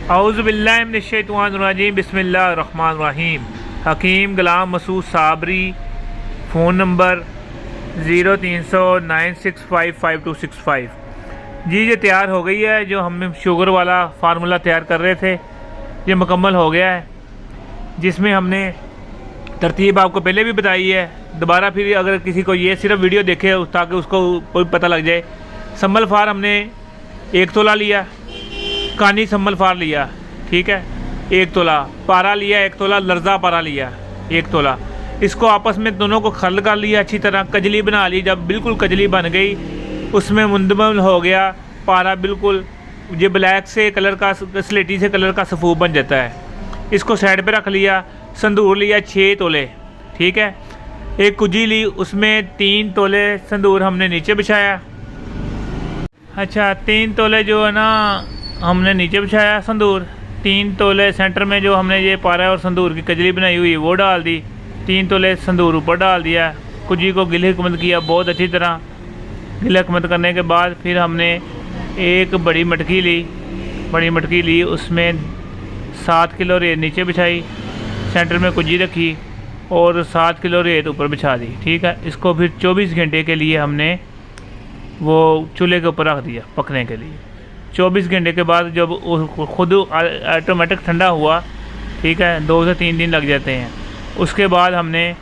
औज़ुबिल्लाहि मिनश्शैतानिर्रजीम बिस्मिल्लाहिर्रहमानिर्रहीम। हकीम गुलाम Masood Sabri, phone number 0309655265। जी ये तैयार हो गई है। जो हम शुगर वाला फार्मूला तैयार कर रहे थे ये मुकम्मल हो गया है, जिसमें हमने तरतीब आपको पहले भी बताई है। दोबारा फिर अगर किसी को ये सिर्फ वीडियो देखे ताकि उसको कोई पता लग जाए। सम्मल फार हमने 1 तोला लिया, कानी सम्मल फार लिया, ठीक है, 1 तोला पारा लिया, 1 तोला लर्जा पारा लिया, 1 तोला। इसको आपस में दोनों को खल कर लिया, अच्छी तरह कजली बना ली। जब बिल्कुल कजली बन गई उसमें मुंदमल हो गया पारा, बिल्कुल ये ब्लैक से कलर का, स्लेटी से कलर का सफ़ूफ बन जाता है। इसको साइड पे रख लिया। संदूर लिया 6 तोले, ठीक है, एक कुजी ली, उसमें 3 तोले संदूर हमने नीचे बिछाया। अच्छा 3 तोले जो है ना हमने नीचे बिछाया संदूर। 3 तोले सेंटर में जो हमने ये पारा और संदूर की कजली बनाई हुई वो डाल दी। 3 तोले संदूर ऊपर डाल दिया। कुजी को गिल हिकमत किया बहुत अच्छी तरह। गिल हिकमत करने के बाद फिर हमने एक बड़ी मटकी ली, उसमें 7 किलो रेत नीचे बिछाई, सेंटर में कुजी रखी और 7 किलो रेत ऊपर बिछा दी, ठीक है। इसको फिर 24 घंटे के लिए हमने वो चूल्हे के ऊपर रख दिया पकने के लिए। 24 घंटे के बाद जब खुद ऑटोमेटिक ठंडा हुआ, ठीक है, 2 से 3 दिन लग जाते हैं। उसके बाद हमने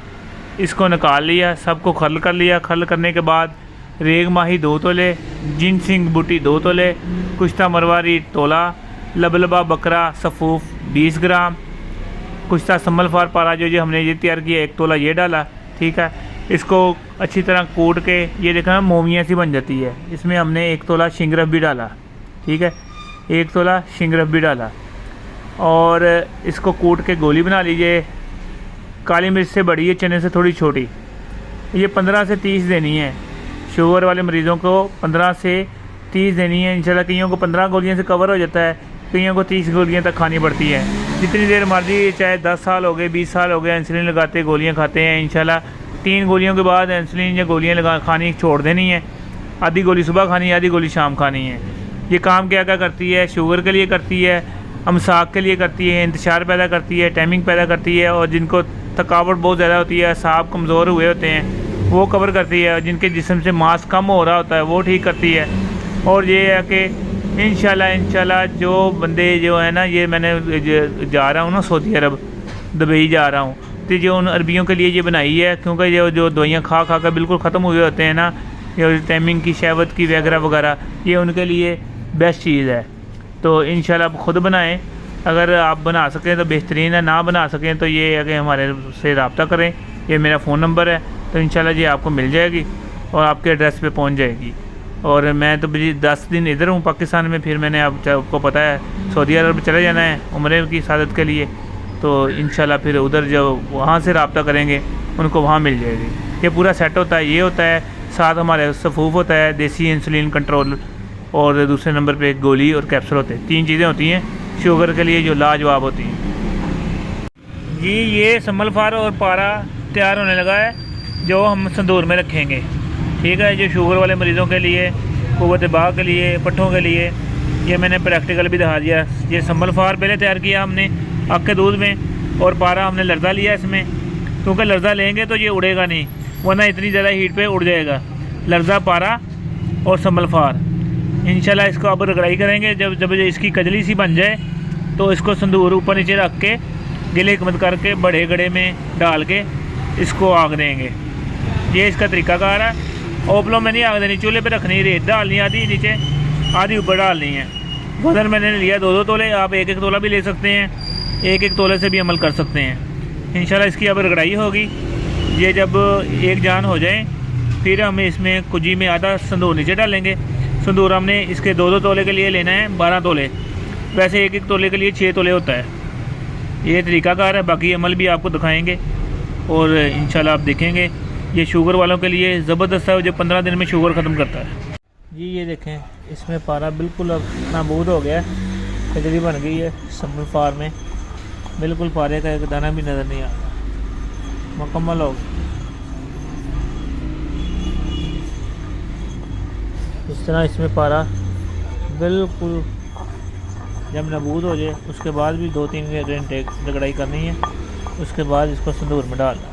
इसको निकाल लिया, सबको खल कर लिया। खल करने के बाद रेग माही 2 तोले, जिन सिंह बूटी 2 तोले, कुश्ता मरवारी तोला, लबलबा बकरा सफ़ूफ 20 ग्राम, कुश्ता सम्मल फार पारा जो हमने ये तैयार किया 1 तोला ये डाला, ठीक है। इसको अच्छी तरह कूट के ये देखा मोमियाँ सी बन जाती है। इसमें हमने 1 तोला शिंगरफ भी डाला, ठीक है, 1 तोला शिंगरफ भी डाला और इसको कूट के गोली बना लीजिए। काली मिर्च से बड़ी है, चने से थोड़ी छोटी। ये 15 से 30 देनी है। शुगर वाले मरीज़ों को 15 से 30 देनी है इंशाल्लाह। कईयों को 15 गोलियों से कवर हो जाता है, कईयों को 30 गोलियां तक खानी पड़ती है। जितनी देर मर्जी, चाहे 10 साल हो गए, 20 साल हो गए, इंसुलिन लगाते गोलियाँ खाते हैं। इंशाल्लाह 3 गोलियों के बाद इंसुलिन या गोलियाँ खानी छोड़ देनी है। आधी गोली सुबह खानी है, आधी गोली शाम खानी है। ये काम क्या क्या करती है? शुगर के लिए करती है, अमसाक के लिए करती है, इंतशार पैदा करती है, टाइमिंग पैदा करती है, और जिनको थकावट बहुत ज़्यादा होती है, साहब कमज़ोर हुए होते हैं, वो कवर करती है, जिनके जिस्म से मांस कम हो रहा होता है वो ठीक करती है। और ये है कि इंशाल्लाह जो बंदे जो है ना, ये मैंने जा रहा हूँ ना सऊदी अरब, दुबई जा रहा हूँ, तो जो उन अरबियों के लिए ये बनाई है, क्योंकि जो दवाइयाँ खा कर बिल्कुल ख़त्म हुए होते हैं ना, ये टाइमिंग की, शहवत की वगैरह, ये उनके लिए बेस्ट चीज़ है। तो इंशाल्लाह आप ख़ुद बनाएं। अगर आप बना सकें तो बेहतरीन है, ना बना सकें तो ये है कि हमारे से रब्ता करें। ये मेरा फ़ोन नंबर है, तो इंशाल्लाह ये आपको मिल जाएगी और आपके एड्रेस पे पहुंच जाएगी। और मैं तो 10 दिन इधर हूँ पाकिस्तान में, फिर मैंने आपको पता है सऊदी अरब चले जाना है उम्रे की सादत के लिए। तो इंशाल्लाह फिर उधर जब वहाँ से रब्ता करेंगे उनको वहाँ मिल जाएगी। ये पूरा सेट होता है, ये होता है, साथ हमारे सफ़ूफ होता है, देसी इंसुलिन कंट्रोल, और दूसरे नंबर पे गोली और कैप्सूल होते हैं। 3 चीज़ें होती हैं शुगर के लिए जो लाजवाब होती हैं। जी ये सम्मल फार और पारा तैयार होने लगा है, जो हम संदूर में रखेंगे, ठीक है। जो शुगर वाले मरीज़ों के लिए, क़ुव्वत बाह के लिए, पट्ठों के लिए, ये मैंने प्रैक्टिकल भी दिखा दिया। ये सम्मल फार पहले तैयार किया हमने आग के दूध में, और पारा हमने लर्जा लिया इसमें, क्योंकि लर्जा लेंगे तो ये उड़ेगा नहीं, वरना इतनी ज़्यादा हीट पे उड़ जाएगा। लर्जा, पारा और सम्मल फार इंशाल्लाह इसको अब रगड़ाई करेंगे। जब इसकी कजली सी बन जाए तो इसको संदूर ऊपर नीचे रख के गिले हिकमत करके बड़े गड़े में डाल के इसको आग देंगे। ये इसका तरीकाकार है। ओपलों में नहीं आग देनी, चूल्हे पे रखनी, रेत डालनी, आधी नीचे आधी ऊपर डालनी है। वजन मैंने लिया 2-2 तोले, आप 1-1 तोला भी ले सकते हैं, 1-1 तोले से भी अमल कर सकते हैं। इंशाल्लाह इसकी अब रगड़ाई होगी। ये जब एक जान हो जाए फिर हम इसमें कुजी में आधा संदूर नीचे डालेंगे। संदूर हमने इसके 2-2 तोले के लिए लेना है 12 तोले, वैसे 1-1 तोले के लिए 6 तोले होता है। ये तरीकाकार है, बाकी अमल भी आपको दिखाएंगे और इंशाल्लाह आप देखेंगे। ये शुगर वालों के लिए ज़बरदस्त है, जो 15 दिन में शुगर ख़त्म करता है। जी ये देखें, इसमें पारा बिल्कुल अब नाबूद हो गया है, कजली बन गई है सम्मल फार में, बिल्कुल पारे का एक दाना भी नज़र नहीं आ रहा, मुकम्मल हो गया। इस तरह इसमें पारा बिल्कुल जब नबूद हो जाए उसके बाद भी 2-3 घंटे रगड़ाई करनी है। उसके बाद इसको संदूर में डालना।